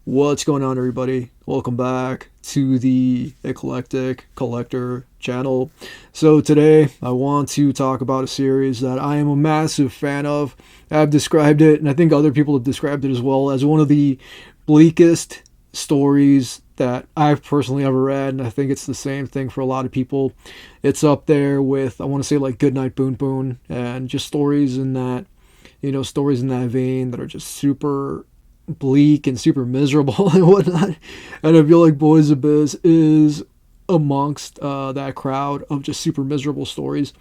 What's going on, everybody? Welcome back to the Eclectic Collector channel. So, today I want to talk about a series that I am a massive fan of. I've described it, and I think other people have described it as well, as one of the bleakest stories that I've personally ever read, and I think it's the same thing for a lot of people. It's up there with, I want to say, like Goodnight Boon Boon, and just stories in that, stories in that vein that are just super bleak and super miserable and whatnot. And I feel like Boys Abyss is amongst that crowd of just super miserable stories.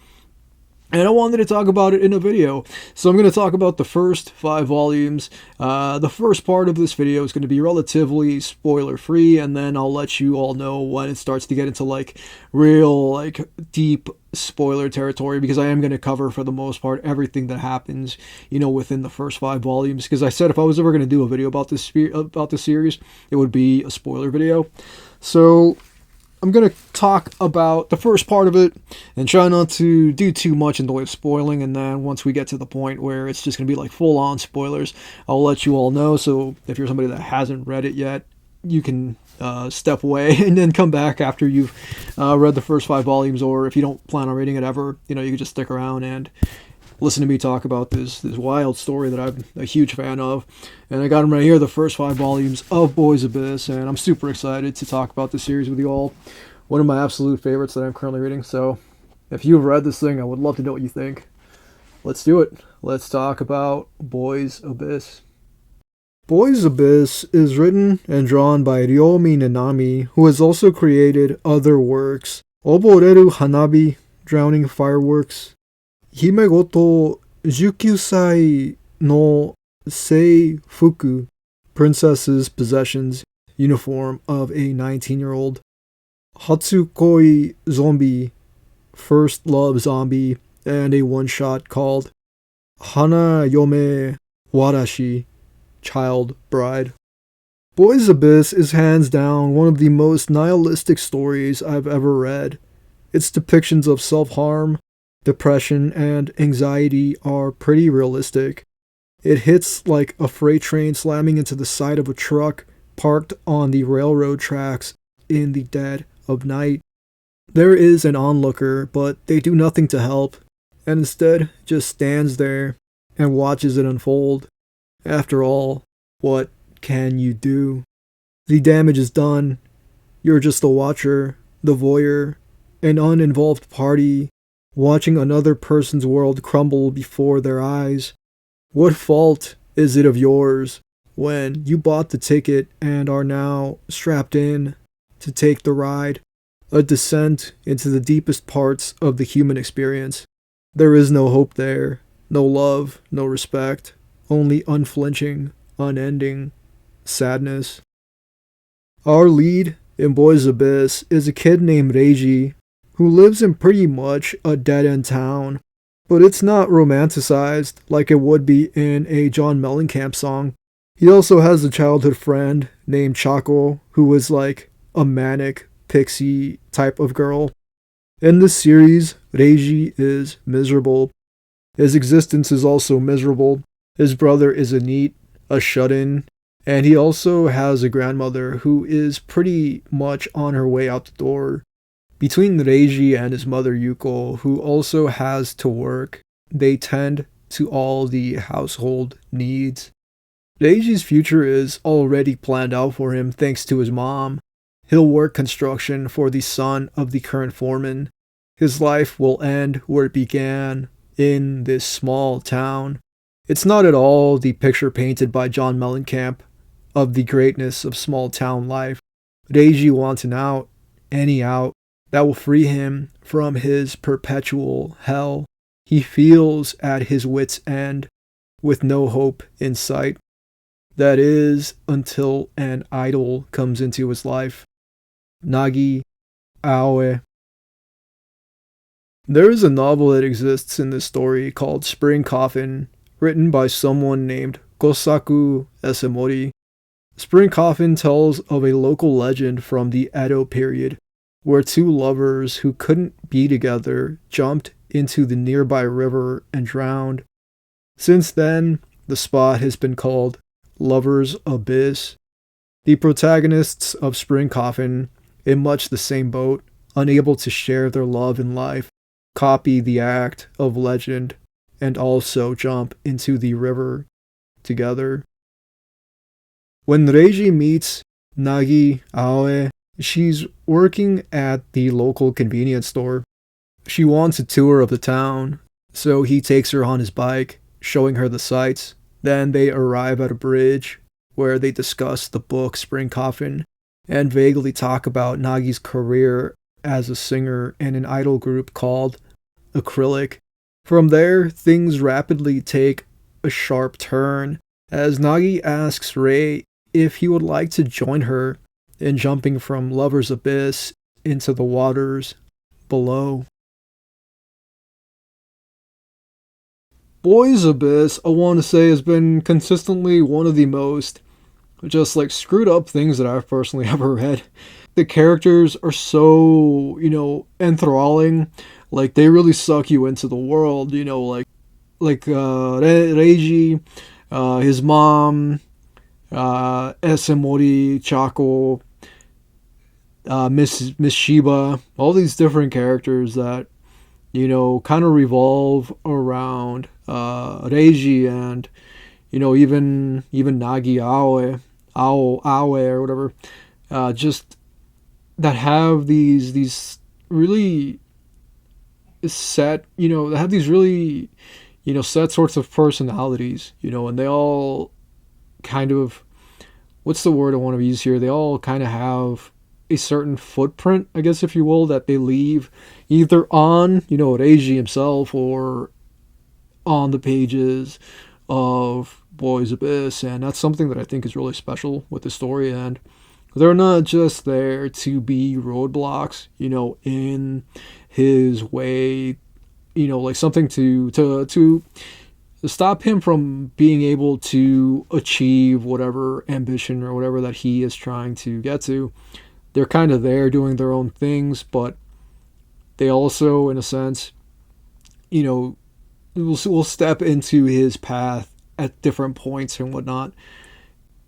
And I wanted to talk about it in a video. So I'm going to talk about the first 5 volumes. The first part of this video is going to be relatively spoiler free, and then I'll let you all know when it starts to get into like real, like deep spoiler territory, because I am going to cover for the most part everything that happens, within the first 5 volumes. Because I said if I was ever going to do a video about this series, it would be a spoiler video. So I'm going to talk about the first part of it and try not to do too much in the way of spoiling. And then once we get to the point where it's just going to be like full on spoilers, I'll let you all know. So if you're somebody that hasn't read it yet, you can step away and then come back after you've read the first 5 volumes. Or if you don't plan on reading it ever, you can just stick around and listen to me talk about this wild story that I'm a huge fan of. And I got them right here, the first 5 volumes of Boys Abyss, and I'm super excited to talk about this series with you all. One of my absolute favorites that I'm currently reading. So if you've read this thing, I would love to know what you think. Let's do it. Let's talk about Boys Abyss. Boys Abyss is written and drawn by Ryomi Nanami, who has also created other works: Oboreru Hanabi, Drowning Fireworks, Himegoto 19歳 no Seifuku, Princess's Possessions, Uniform of a 19-year-old, Hatsukoi Zombie, First Love Zombie, and a one-shot called Hana Yome Warashi, Child Bride. Boys Abyss is hands down one of the most nihilistic stories I've ever read. Its depictions of self-harm, depression, and anxiety are pretty realistic. It hits like a freight train slamming into the side of a truck parked on the railroad tracks in the dead of night. There is an onlooker, but they do nothing to help, and instead just stands there and watches it unfold. After all, what can you do? The damage is done. You're just a watcher, the voyeur, an uninvolved party, watching another person's world crumble before their eyes. What fault is it of yours when you bought the ticket and are now strapped in to take the ride? A descent into the deepest parts of the human experience. There is no hope there, no love, no respect, only unflinching, unending sadness. Our lead in Boys Abyss is a kid named Reiji, who lives in pretty much a dead-end town, but it's not romanticized like it would be in a John Mellencamp song. He also has a childhood friend named Chako, who is like a manic pixie type of girl. In this series, Reiji is miserable. His existence is also miserable. His brother is a NEET, a shut-in, and he also has a grandmother who is pretty much on her way out the door. Between Reiji and his mother Yuko, who also has to work, they tend to all the household needs. Reiji's future is already planned out for him thanks to his mom. He'll work construction for the son of the current foreman. His life will end where it began, in this small town. It's not at all the picture painted by John Mellencamp of the greatness of small town life. Reiji wants an out, any out, that will free him from his perpetual hell. He feels at his wit's end, with no hope in sight. That is, until an idol comes into his life. Nagi Aoe. There is a novel that exists in this story called Spring Coffin, written by someone named Kosaku Esemori. Spring Coffin tells of a local legend from the Edo period, where two lovers who couldn't be together jumped into the nearby river and drowned. Since then, the spot has been called Lover's Abyss. The protagonists of Spring Coffin, in much the same boat, unable to share their love in life, copy the act of legend and also jump into the river together. When Reiji meets Nagi Aoi, she's working at the local convenience store. She wants a tour of the town, so he takes her on his bike, showing her the sights. Then they arrive at a bridge where they discuss the book Spring Coffin and vaguely talk about Nagi's career as a singer in an idol group called Acrylic. From there, things rapidly take a sharp turn as Nagi asks Rei if he would like to join her in jumping from Lover's Abyss into the waters below. Boys Abyss, I want to say, has been consistently one of the most just like screwed up things that I've personally ever read. The characters are so, enthralling. Like, they really suck you into the world, Reiji, his mom, Esemori, Chako, Miss Sheba, all these different characters that, kind of revolve around Reiji and, even Nagi Aoi or whatever, just that have these really set, that have these really, set sorts of personalities, and they all kind of, what's the word I want to use here? They all kind of have a certain footprint, I guess, if you will, that they leave either on, Reiji himself or on the pages of Boys Abyss. And that's something that I think is really special with the story. And they're not just there to be roadblocks, in his way, like something to stop him from being able to achieve whatever ambition or whatever that he is trying to get to. They're kind of there doing their own things, but they also, in a sense, will step into his path at different points and whatnot,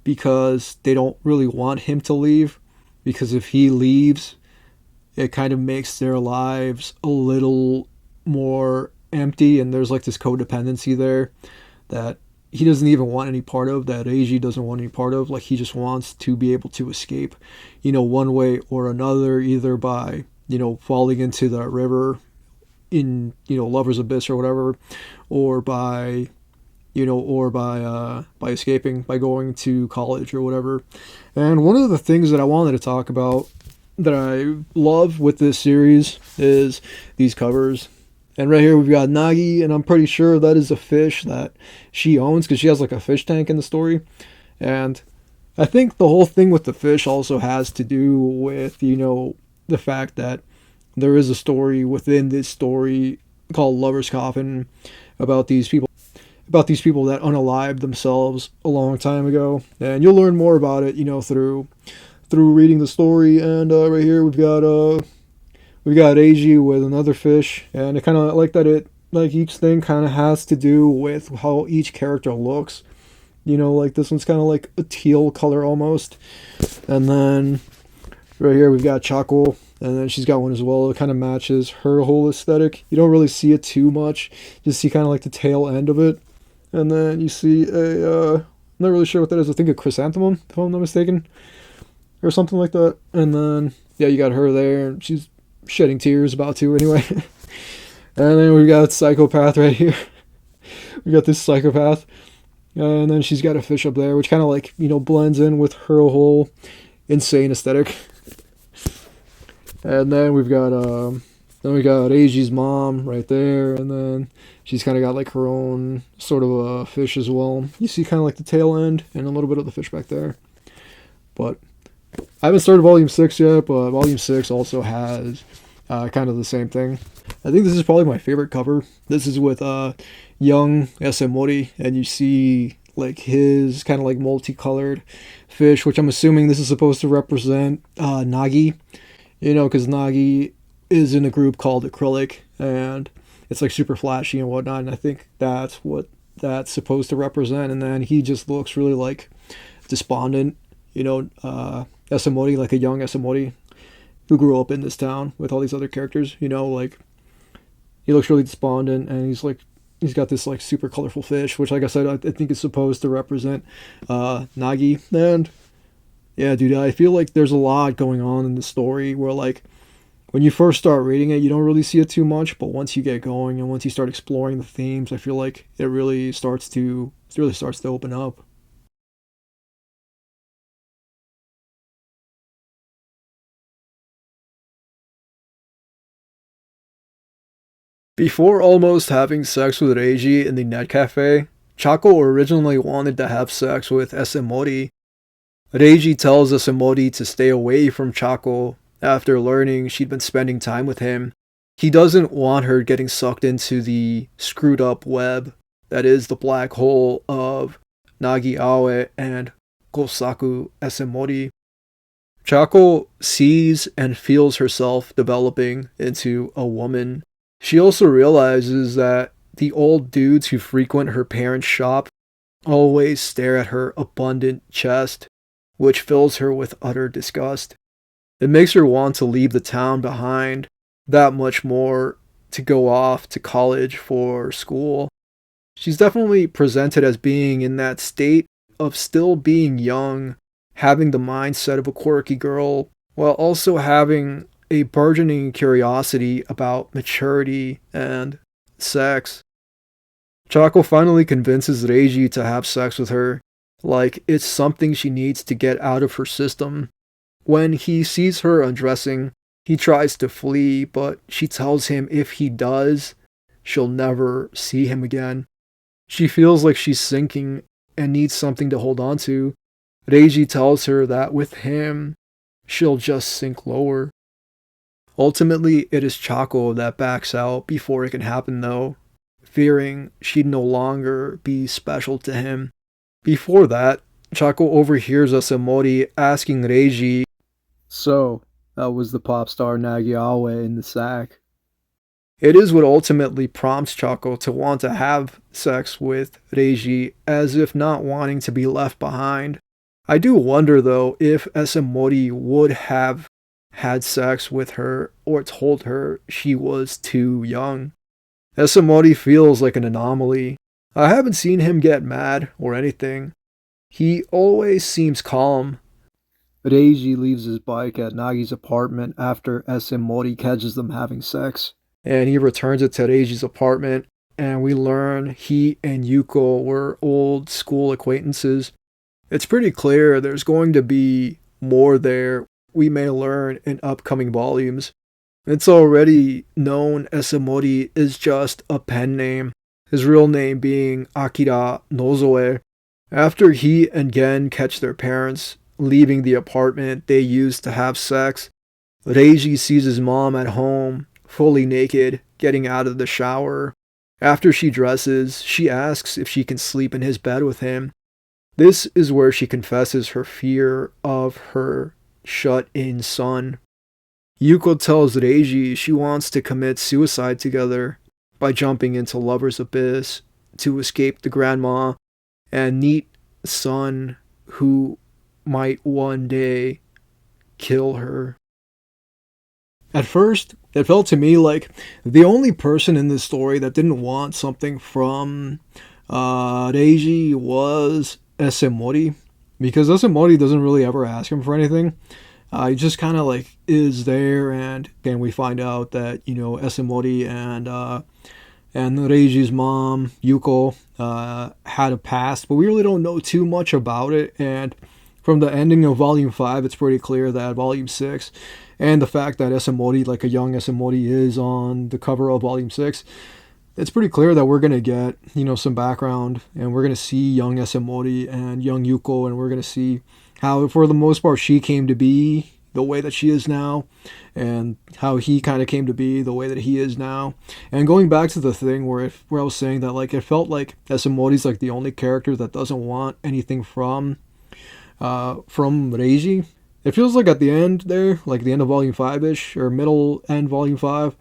because they don't really want him to leave, because if he leaves, it kind of makes their lives a little more empty, and there's like this codependency there that he doesn't even want any part of, that Eiji doesn't want any part of. Like, he just wants to be able to escape, one way or another, either by, falling into the river in, Lover's Abyss or whatever, or by by escaping, by going to college or whatever. And one of the things that I wanted to talk about that I love with this series is these covers. And right here we've got Nagi, and I'm pretty sure that is a fish that she owns, because she has like a fish tank in the story. And I think the whole thing with the fish also has to do with, the fact that there is a story within this story called Lover's Coffin about these people that unalived themselves a long time ago. And you'll learn more about it, through reading the story. And right here we've got Eiji with another fish, and it kind of like that. It like each thing kind of has to do with how each character looks. Like this one's kind of like a teal color almost, and then right here we've got Chako, and then she's got one as well. It kind of matches her whole aesthetic. You don't really see it too much, just see kind of like the tail end of it, and then you see I'm not really sure what that is. I think a chrysanthemum, if I'm not mistaken, or something like that. And then yeah, you got her there, and she's shedding tears about to anyway. And then we've got Psychopath right here. We got this Psychopath, and then she's got a fish up there, which kind of like blends in with her whole insane aesthetic. And then we got Eiji's mom right there, and then she's kind of got like her own sort of a fish as well. You see kind of like the tail end and a little bit of the fish back there. But I haven't started Volume 6 yet, but Volume 6 also has kind of the same thing. I think this is probably my favorite cover. This is with young Esemori, and you see like his kind of like multicolored fish, which I'm assuming this is supposed to represent Nagi, because Nagi is in a group called Acrylic, and it's like super flashy and whatnot, and I think that's what that's supposed to represent. And then he just looks really like despondent, Esamori, like a young Esamori who grew up in this town with all these other characters. Like he looks really despondent, and he's got this like super colorful fish, which, like I said, I think is supposed to represent Nagi. And yeah, dude, I feel like there's a lot going on in the story where like when you first start reading it, you don't really see it too much, but once you get going and once you start exploring the themes, I feel like it really starts to open up. Before almost having sex with Reiji in the net cafe, Chako originally wanted to have sex with Esemori. Reiji tells Esemori to stay away from Chako after learning she'd been spending time with him. He doesn't want her getting sucked into the screwed up web that is the black hole of Nagi Aoi and Kosaku Esemori. Chako sees and feels herself developing into a woman. She also realizes that the old dudes who frequent her parents' shop always stare at her abundant chest, which fills her with utter disgust. It makes her want to leave the town behind, that much more to go off to college for school. She's definitely presented as being in that state of still being young, having the mindset of a quirky girl, while also having a burgeoning curiosity about maturity and sex. Chako finally convinces Reiji to have sex with her, like it's something she needs to get out of her system. When he sees her undressing, he tries to flee, but she tells him if he does, she'll never see him again. She feels like she's sinking and needs something to hold on to. Reiji tells her that with him, she'll just sink lower. Ultimately, it is Chako that backs out before it can happen though, fearing she'd no longer be special to him. Before that, Chako overhears Asamori asking Reiji, "So, that was the pop star Nagiawe in the sack." It is what ultimately prompts Chako to want to have sex with Reiji, as if not wanting to be left behind. I do wonder though if Asamori would have had sex with her or told her she was too young. Asamori feels like an anomaly. I haven't seen him get mad or anything. He always seems calm. Reiji leaves his bike at Nagi's apartment after Asamori catches them having sex, and he returns it to Reiji's apartment, and we learn he and Yuko were old school acquaintances. It's pretty clear there's going to be more there we may learn in upcoming volumes. It's already known Asamori is just a pen name, his real name being Akira Nozoe. After he and Gen catch their parents leaving the apartment they used to have sex, Reiji sees his mom at home, fully naked, getting out of the shower. After she dresses, she asks if she can sleep in his bed with him. This is where she confesses her fear of her shut-in son. Yuko tells Reiji she wants to commit suicide together by jumping into lover's abyss to escape the grandma and neat son who might one day kill her. At first, it felt to me like the only person in this story that didn't want something from Reiji was Esemori, because Esemori doesn't really ever ask him for anything. He just kind of like is there, and then we find out that Esemori and Reiji's mom Yuko had a past, but we really don't know too much about it. And from the ending of Volume 5, it's pretty clear that Volume 6, and the fact that Esemori, like a young Esemori, is on the cover of Volume 6, it's pretty clear that we're going to get, some background, and we're going to see young Esemori and young Yuko, and we're going to see how, for the most part, she came to be the way that she is now, and how he kind of came to be the way that he is now. And going back to the thing where I was saying that, like, it felt like Esemori's like the only character that doesn't want anything from Reiji. It feels like at the end there, like the end of Volume 5-ish, or middle end Volume 5,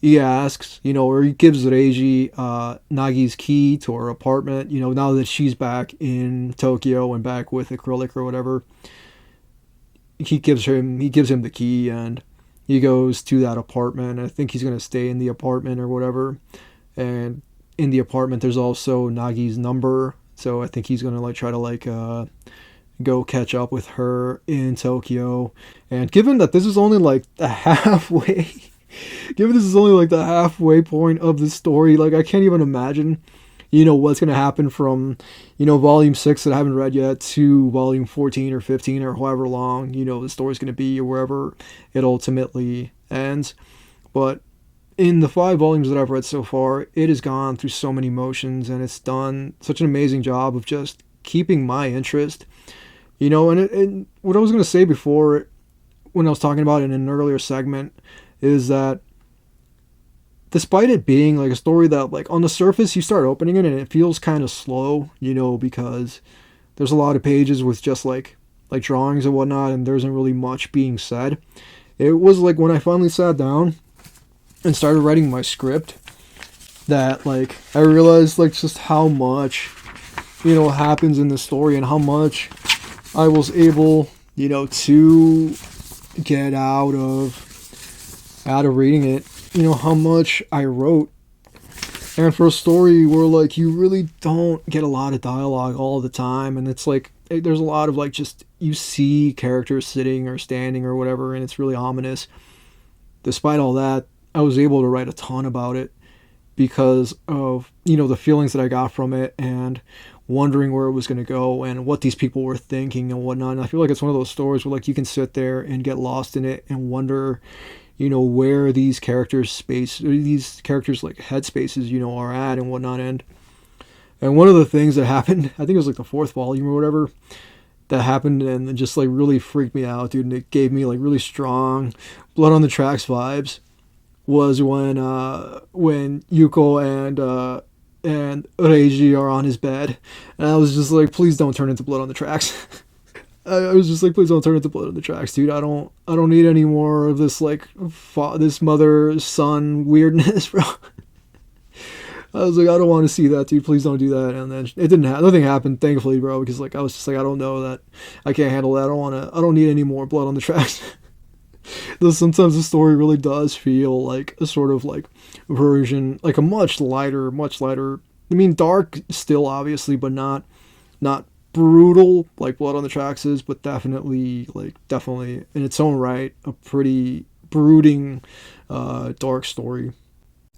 he asks, or he gives Reiji Nagi's key to her apartment, now that she's back in Tokyo and back with Acrylic or whatever. He gives him the key, and he goes to that apartment. I think he's going to stay in the apartment or whatever. And in the apartment there's also Nagi's number. So I think he's going to try to go catch up with her in Tokyo. And given that this is only the halfway given this is only the halfway point of the story, I can't even imagine what's going to happen from volume 6 that I haven't read yet to volume 14 or 15 or however long the story's going to be, or wherever it ultimately ends. But in the 5 volumes that I've read so far, it has gone through so many motions, and it's done such an amazing job of just keeping my interest. And what I was going to say before, when I was talking about it in an earlier segment, is that despite it being a story that on the surface you start opening it and it feels kind of slow, because there's a lot of pages with just like drawings and whatnot, and there isn't really much being said. It was when I finally sat down and started writing my script that I realized just how much happens in the story, and how much I was able to get out of reading it, how much I wrote. And for a story where you really don't get a lot of dialogue all the time, and it's there's a lot of just you see characters sitting or standing or whatever, and it's really ominous. Despite all that, I was able to write a ton about it because of the feelings that I got from it, and wondering where it was going to go and what these people were thinking and whatnot. And I feel it's one of those stories where you can sit there and get lost in it and wonder where these characters head spaces are at and whatnot. And one of the things that happened, I think it was the 4th volume or whatever, that happened and just really freaked me out, dude, and it gave me really strong Blood on the Tracks vibes, was when Yuko and Reiji are on his bed, and I was just please don't turn into Blood on the Tracks. I was just please don't turn into Blood on the Tracks, dude. I don't need any more of this this mother son weirdness, bro. I was I don't want to see that, dude. Please don't do that. And then it didn't happen. Nothing happened, thankfully, bro, because I was just I don't know that I can't handle that. I don't need any more Blood on the Tracks. Though sometimes the story really does feel like a sort of version, a much lighter. I mean, dark still, obviously, but not brutal like Blood on the Tracks is, but definitely in its own right a pretty brooding, dark story.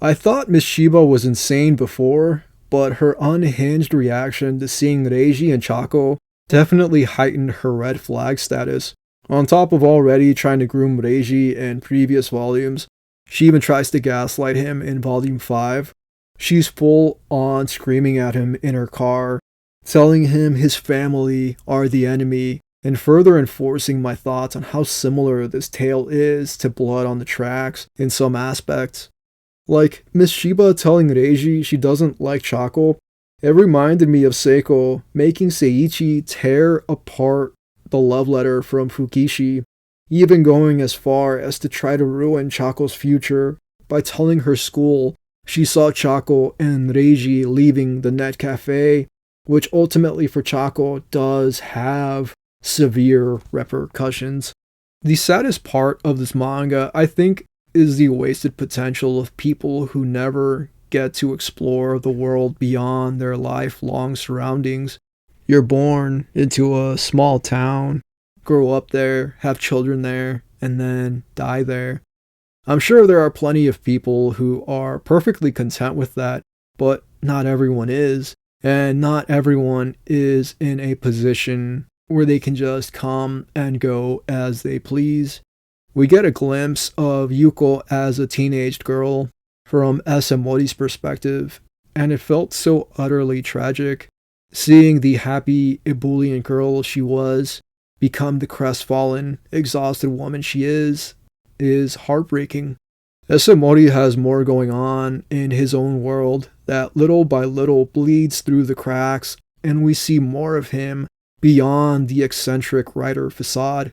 I thought Miss Sheba was insane before, but her unhinged reaction to seeing Reiji and Chako definitely heightened her red flag status. On top of already trying to groom Reiji in previous volumes, she even tries to gaslight him in volume 5. She's full on screaming at him in her car, telling him his family are the enemy, and further enforcing my thoughts on how similar this tale is to Blood on the Tracks in some aspects. Miss Sheba telling Reiji she doesn't like Chako, it reminded me of Seiko making Seiichi tear apart the love letter from Fukishi, even going as far as to try to ruin Chako's future by telling her school she saw Chako and Reiji leaving the net cafe, which ultimately for Chako does have severe repercussions. The saddest part of this manga, I think, is the wasted potential of people who never get to explore the world beyond their lifelong surroundings. You're born into a small town, grow up there, have children there, and then die there. I'm sure there are plenty of people who are perfectly content with that, but not everyone is. And not everyone is in a position where they can just come and go as they please. We get a glimpse of Yuko as a teenage girl from Mori's perspective, and it felt so utterly tragic. Seeing the happy, ebullient girl she was become the crestfallen, exhausted woman she is heartbreaking. Mori has more going on in his own world that little by little bleeds through the cracks, and we see more of him beyond the eccentric writer facade.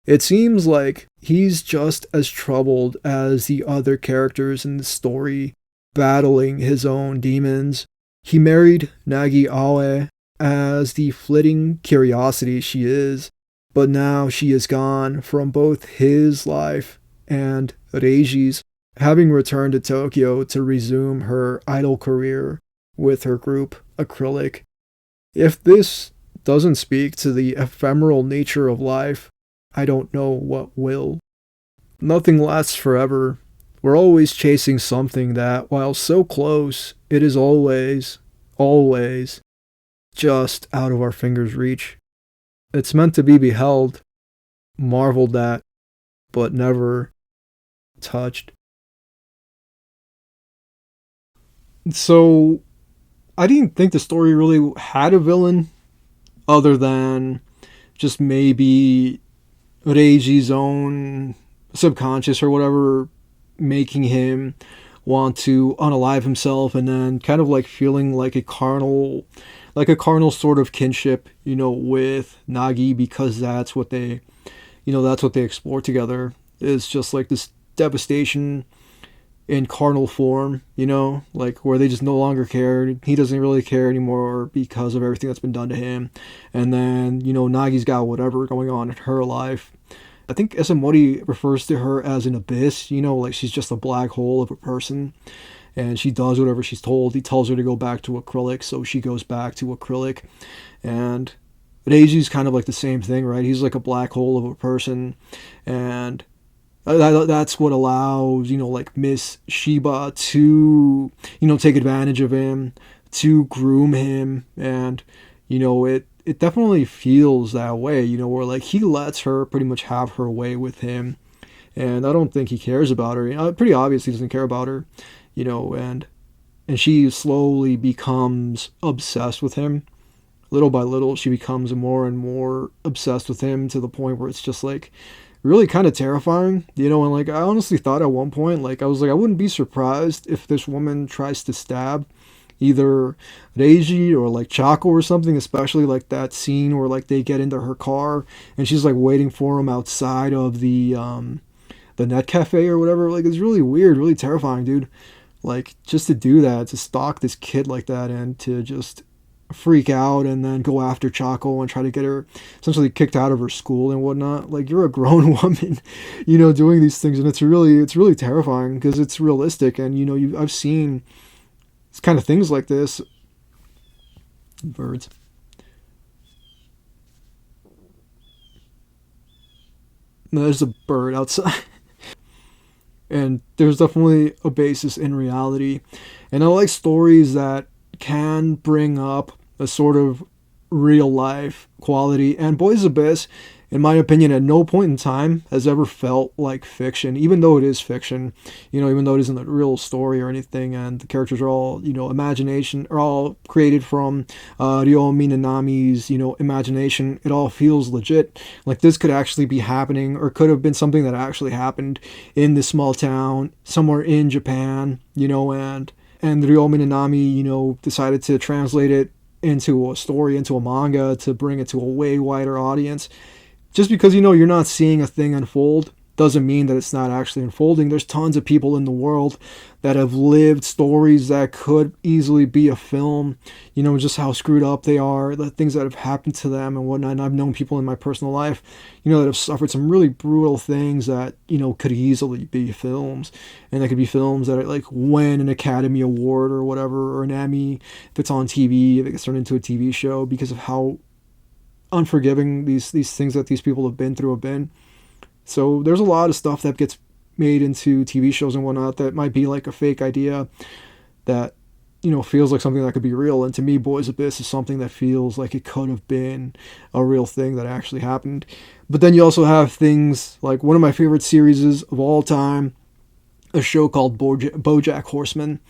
It seems like he's just as troubled as the other characters in the story, battling his own demons. He married Nagi Aoi as the flitting curiosity she is, but now she is gone from both his life and Reiji's, having returned to Tokyo to resume her idol career with her group Acrylic. If this doesn't speak to the ephemeral nature of life, I don't know what will. Nothing lasts forever. We're always chasing something that, while so close, it is always, always just out of our fingers' reach. It's meant to be beheld, marveled at, but never touched. So, I didn't think the story really had a villain other than just maybe Reiji's own subconscious or whatever making him want to unalive himself, and then kind of like feeling like a carnal sort of kinship, with Nagi, because that's what they explore together. Is just like this devastation in carnal form, like where they just no longer care. He doesn't really care anymore because of everything that's been done to him. And then, Nagi's got whatever going on in her life. I think Esamori refers to her as an abyss, like she's just a black hole of a person. And she does whatever she's told. He tells her to go back to Acrylic, so she goes back to Acrylic. And Reiji's kind of like the same thing, right? He's like a black hole of a person. And that's what allows, like Miss Sheba to, take advantage of him, to groom him. And, it definitely feels that way, where like he lets her pretty much have her way with him. And I don't think he cares about her. Pretty obvious he doesn't care about her, and she slowly becomes obsessed with him. Little by little, she becomes more and more obsessed with him to the point where it's just like really kind of terrifying, and like I honestly thought at one point, like I was like, I wouldn't be surprised if this woman tries to stab either Reiji or like Chaco or something, especially like that scene where like they get into her car and she's like waiting for him outside of the net cafe or whatever. Like it's really weird, really terrifying, dude. Like just to do that, to stalk this kid like that and to just freak out and then go after Chaco and try to get her essentially kicked out of her school and whatnot. Like you're a grown woman, doing these things, and it's really terrifying because it's realistic. And I've seen kind of things like this. Birds. No, there's a bird outside. And there's definitely a basis in reality. And I like stories that can bring up a sort of real life quality. And Boys Abyss, in my opinion, at no point in time has ever felt like fiction, even though it is fiction, even though it isn't a real story or anything. And the characters are all, imagination, are all created from Ryo Minami's, imagination. It all feels legit. Like this could actually be happening, or could have been something that actually happened in this small town somewhere in Japan, and Ryo Minami, decided to translate it into a story, into a manga, to bring it to a way wider audience. Just because, you're not seeing a thing unfold doesn't mean that it's not actually unfolding. There's tons of people in the world that have lived stories that could easily be a film, just how screwed up they are, the things that have happened to them and whatnot. And I've known people in my personal life, that have suffered some really brutal things that, could easily be films. And that could be films that like win an Academy Award or whatever, or an Emmy if it's on TV, if it gets turned into a TV show, because of how unforgiving these things that these people have been through have been. So there's a lot of stuff that gets made into TV shows and whatnot that might be like a fake idea that, feels like something that could be real. And to me, Boys Abyss is something that feels like it could have been a real thing that actually happened. But then you also have things like one of my favorite series of all time, a show called BoJack Horseman,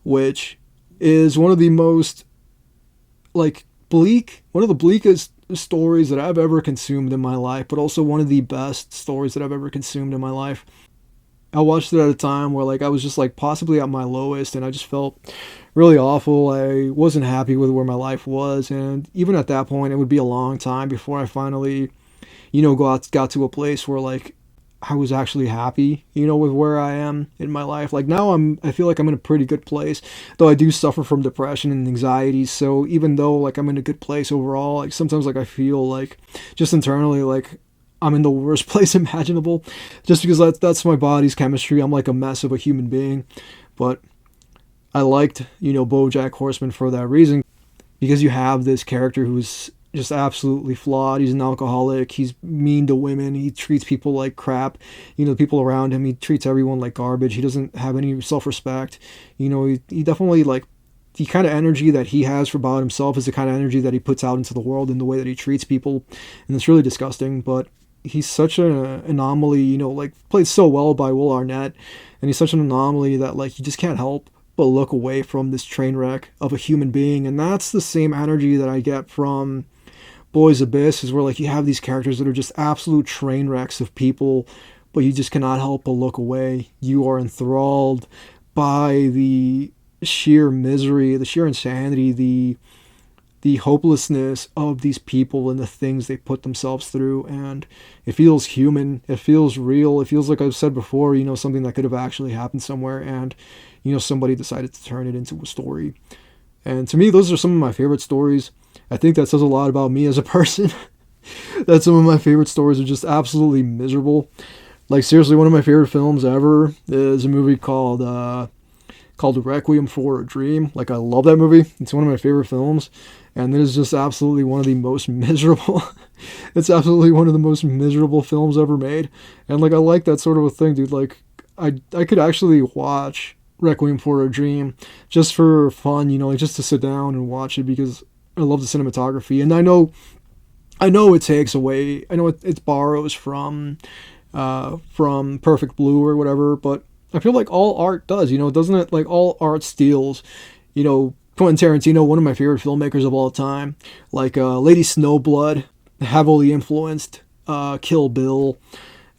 which is one of the most like one of the bleakest stories that I've ever consumed in my life, but also one of the best stories that I've ever consumed in my life. I watched it at a time where like I was just like possibly at my lowest, and I just felt really awful. I wasn't happy with where my life was, and even at that point it would be a long time before I finally, got to a place where like I was actually happy, with where I am in my life. Like now I feel like I'm in a pretty good place, though I do suffer from depression and anxiety. So even though like I'm in a good place overall, like sometimes like I feel like just internally like I'm in the worst place imaginable, just because that's my body's chemistry. I'm like a mess of a human being. But I liked, BoJack Horseman for that reason, because you have this character who's just absolutely flawed. He's an alcoholic. He's mean to women. He treats people like crap. The people around him, he treats everyone like garbage. He doesn't have any self-respect. He definitely like the kind of energy that he has for about himself is the kind of energy that he puts out into the world in the way that he treats people. And it's really disgusting, but he's such an anomaly, like played so well by Will Arnett. And he's such an anomaly that like you just can't help but look away from this train wreck of a human being. And that's the same energy that I get from Boys Abyss, is where like you have these characters that are just absolute train wrecks of people, but you just cannot help but look away. You are enthralled by the sheer misery, the sheer insanity, the hopelessness of these people and the things they put themselves through. And it feels human. It feels real. It feels like I've said before, something that could have actually happened somewhere, and somebody decided to turn it into a story. And to me, those are some of my favorite stories. I think that says a lot about me as a person. That some of my favorite stories are just absolutely miserable. Like seriously, one of my favorite films ever is a movie called Requiem for a Dream. Like I love that movie. It's one of my favorite films. And it is just absolutely one of the most miserable. It's absolutely one of the most miserable films ever made. And like I like that sort of a thing, dude. Like I could actually watch Requiem for a Dream just for fun, like just to sit down and watch it, because I love the cinematography. And I know it takes away, I know it borrows from Perfect Blue or whatever, but I feel like all art does, doesn't it? Like all art steals, Quentin Tarantino, one of my favorite filmmakers of all time, like Lady Snowblood, heavily influenced, Kill Bill,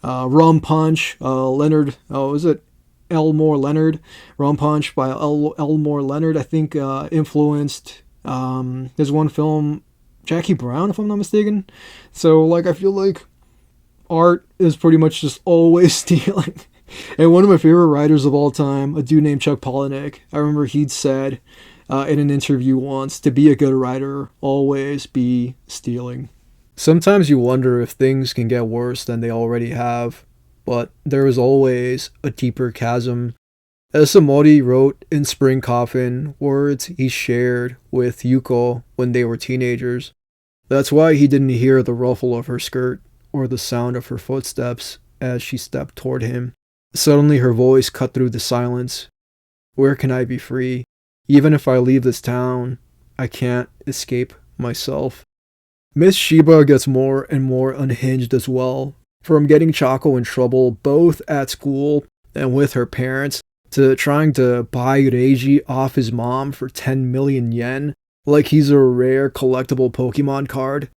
Rum Punch, Leonard, is it Elmore Leonard? Rum Punch by Elmore Leonard, I think, influenced there's one film, Jackie Brown, if I'm not mistaken. So like I feel like art is pretty much just always stealing. And one of my favorite writers of all time, a dude named Chuck Palahniuk, I remember he'd said in an interview once, to be a good writer, always be stealing. Sometimes you wonder if things can get worse than they already have, but there is always a deeper chasm. As Samori wrote in Spring Coffin, words he shared with Yuko when they were teenagers. That's why he didn't hear the ruffle of her skirt or the sound of her footsteps as she stepped toward him. Suddenly her voice cut through the silence. Where can I be free? Even if I leave this town, I can't escape myself. Miss Sheba gets more and more unhinged as well. From getting Choco in trouble both at school and with her parents, to trying to buy Reiji off his mom for 10 million yen, like he's a rare collectible Pokemon card.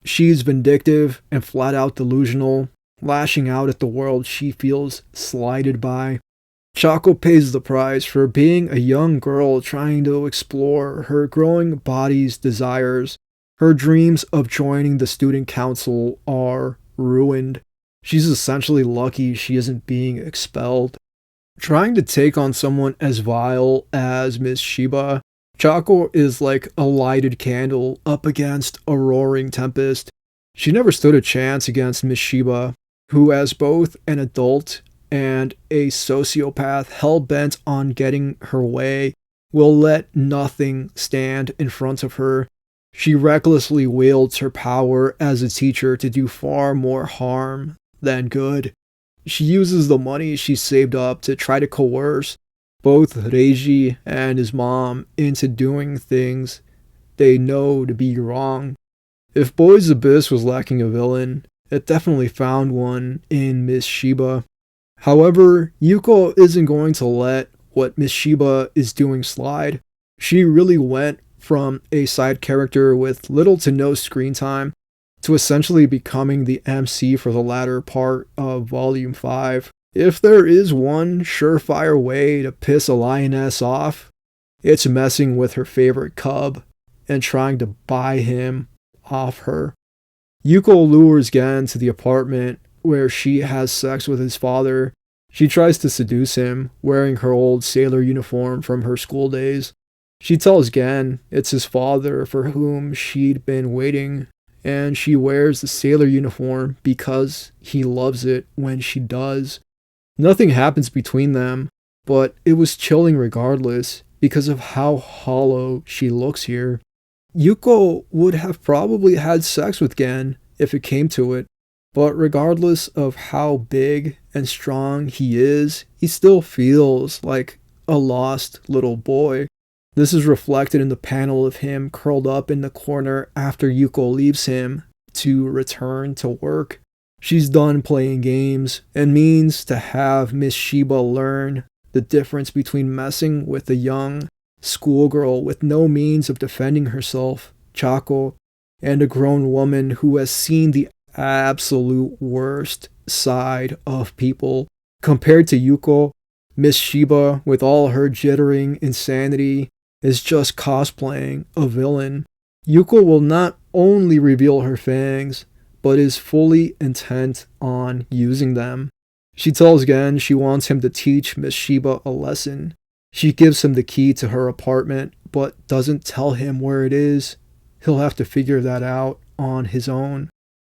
She's vindictive and flat out delusional, lashing out at the world she feels slighted by. Choco pays the price for being a young girl trying to explore her growing body's desires. Her dreams of joining the student council are ruined. She's essentially lucky she isn't being expelled. Trying to take on someone as vile as Miss Sheba, Choco is like a lighted candle up against a roaring tempest. She never stood a chance against Miss Sheba, who as both an adult and a sociopath hell-bent on getting her way, will let nothing stand in front of her. She recklessly wields her power as a teacher to do far more harm than good. She uses the money she saved up to try to coerce both Reiji and his mom into doing things they know to be wrong. If Boys Abyss was lacking a villain, it definitely found one in Miss Sheba. However, Yuko isn't going to let what Miss Sheba is doing slide. She really went from a side character with little to no screen time to essentially becoming the MC for the latter part of Volume 5. If there is one surefire way to piss a lioness off, it's messing with her favorite cub and trying to buy him off her. Yuko lures Gen to the apartment where she has sex with his father. She tries to seduce him, wearing her old sailor uniform from her school days. She tells Gen it's his father for whom she'd been waiting, and she wears the sailor uniform because he loves it when she does. Nothing happens between them, but it was chilling regardless because of how hollow she looks here. Yuko would have probably had sex with Gen if it came to it, but regardless of how big and strong he is, he still feels like a lost little boy. This is reflected in the panel of him curled up in the corner after Yuko leaves him to return to work. She's done playing games and means to have Miss Sheba learn the difference between messing with a young schoolgirl with no means of defending herself, Chaco, and a grown woman who has seen the absolute worst side of people. Compared to Yuko, Miss Sheba, with all her jittering insanity, is just cosplaying a villain. Yuko will not only reveal her fangs, but is fully intent on using them. She tells Gen she wants him to teach Miss Sheba a lesson. She gives him the key to her apartment, but doesn't tell him where it is. He'll have to figure that out on his own.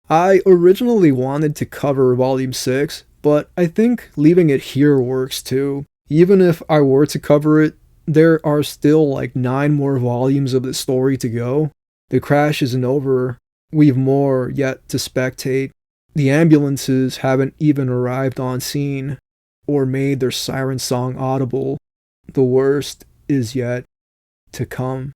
I originally wanted to cover Volume 6, but I think leaving it here works too. Even if I were to cover it, there are still like 9 more volumes of the story to go. The crash isn't over. We've more yet to spectate. The ambulances haven't even arrived on scene or made their siren song audible. The worst is yet to come.